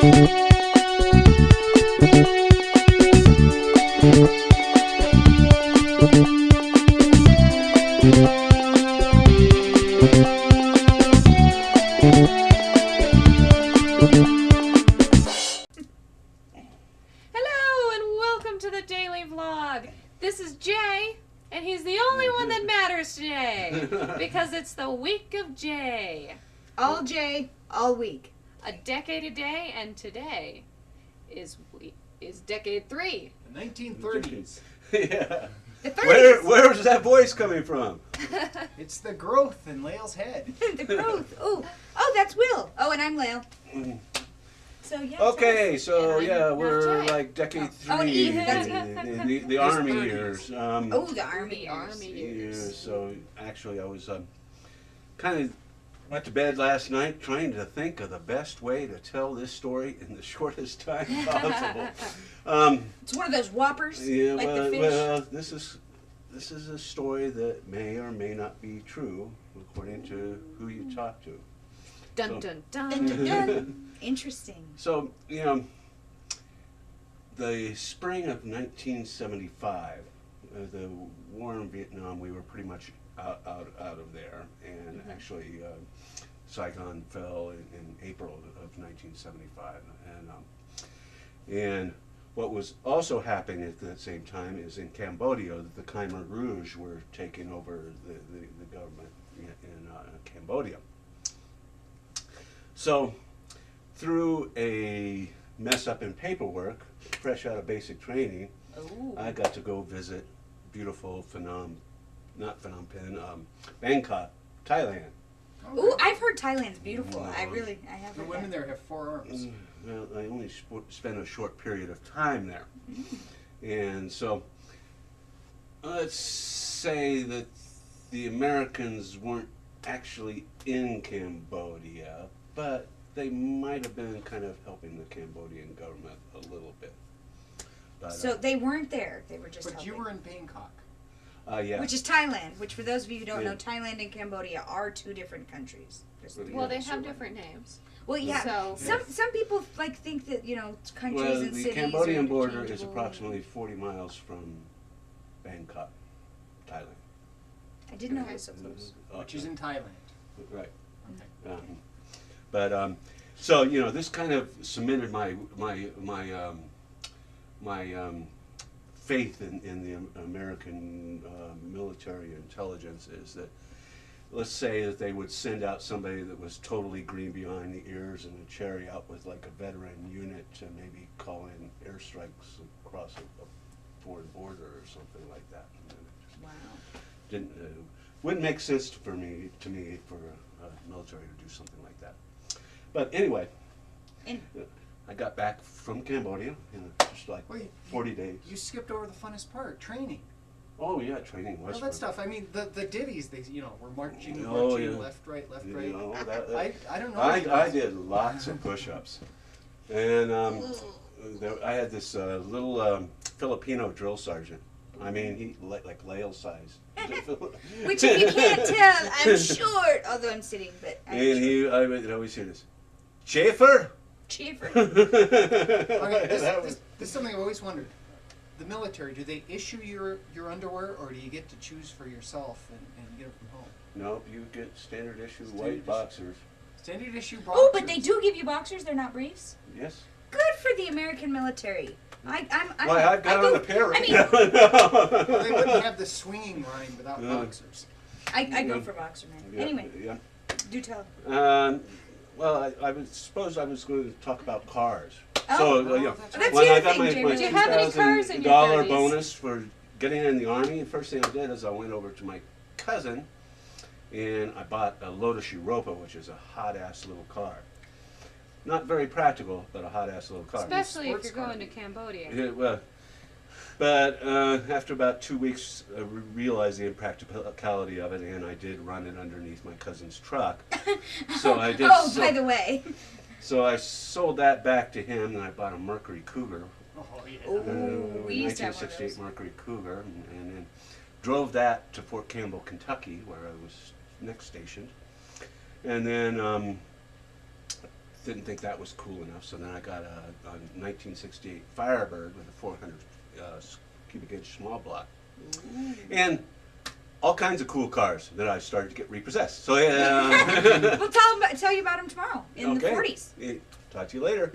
Hello and welcome to the daily vlog. This is Jay, and he's the only one that matters today because it's the week of Jay. All Jay, all week. A decade a day, and today is decade 3. The 1930s. Yeah. The 30s. Where's that voice coming from? It's the growth in Lael's head. The growth. Oh, that's Will. Oh, and I'm Lael. So yeah. Okay, so And I'm yeah, not we're Jay. like decade Oh, and 3, Ethan, that's the Army 30s. years. Oh, the Army. Army years. years. So actually, I was kind of went to bed last night trying to think of the best way to tell this story in the shortest time possible. It's one of those whoppers, Yeah, like well, the fish. well, this is a story that may or may not be true according to who you talk to. Dun dun dun. Dun, dun, dun. Interesting. So, the spring of 1975, the war in Vietnam, we were pretty much out of there, and actually Saigon fell in April of 1975, and what was also happening at the same time is in Cambodia, the Khmer Rouge were taking over the government in Cambodia. So, through a mess up in paperwork, fresh out of basic training, Ooh. I got to go visit beautiful Bangkok, Thailand. Ooh, I've heard Thailand's beautiful. Wow. I have The heard women that. there have 4 arms. Well, I only spent a short period of time there. And so, let's say that the Americans weren't actually in Cambodia, but they might have been kind of helping the Cambodian government a little bit. But, So they weren't there. They were just But helping. you were in Bangkok. yeah. Which is Thailand, which for those of you who don't Yeah. know, Thailand and Cambodia are 2 different countries. Just- Well, they Yeah, have so- different names. Well, yeah. So- Some people think that countries Well, and the cities Cambodian are border is interchangeable. approximately 40 miles from Bangkok, Thailand. I didn't know Okay. it was so close. Which is in Thailand. Right. Okay. But so this kind of cemented my faith in the American military intelligence is that, let's say that they would send out somebody that was totally green behind the ears and a cherry out with like a veteran unit to maybe call in airstrikes across a foreign border or something like that. And then it just Wow. wouldn't make sense to me for a military to do something like that. But anyway, And I got back from Cambodia in just like Wait, 40 days. You skipped over the funnest part, training. Oh yeah, training was All fun. that stuff. I mean, the ditties, they, were marching, Oh, yeah. left, right, left, You right. know, that- I don't know. I did lots of push-ups, and I had this little Filipino drill sergeant. I mean, he like Lael size. which, if you can't tell, I'm short, although I'm sitting, but I'm And I would always hear this, Schaefer. Schaefer. Okay, this is something I've always wondered. The military, do they issue your underwear, or do you get to choose for yourself and get it from home? No, you get standard issue Standard white issue. boxers. Standard issue boxers. Oh, but they do give you boxers. They're not briefs. Yes. Good for the American military. Well, I've got on a pair right I mean, now. Well, they wouldn't have the swinging line without Yeah. boxers. I go for boxer, man. Yeah, Anyway, Yeah. do tell. Well, I suppose I was going to talk about cars. Oh. So, Oh, yeah, that's right. when I That's the got other my thing, Jamie. Do you have any cars in your $2,000 30s? bonus for getting in the Army, the first thing I did is I went over to my cousin and I bought a Lotus Europa, which is a hot-ass little car. Not very practical, but a hot-ass little car. Especially if sports you're car. going to Cambodia. Yeah, well, but after about 2 weeks, I realized the impracticality of it, and I did run it underneath my cousin's truck. So I did. Oh, by the way. So I sold that back to him, and I bought a Mercury Cougar, Oh, yeah. Ooh, we used to have one of 1968 those. Mercury Cougar, and then drove that to Fort Campbell, Kentucky, where I was next stationed, and then didn't think that was cool enough, so then I got a 1968 Firebird with a 400 cubic inch small block. And all kinds of cool cars that I started to get repossessed. So yeah. We'll tell you about them tomorrow in the 40s. Talk to you later.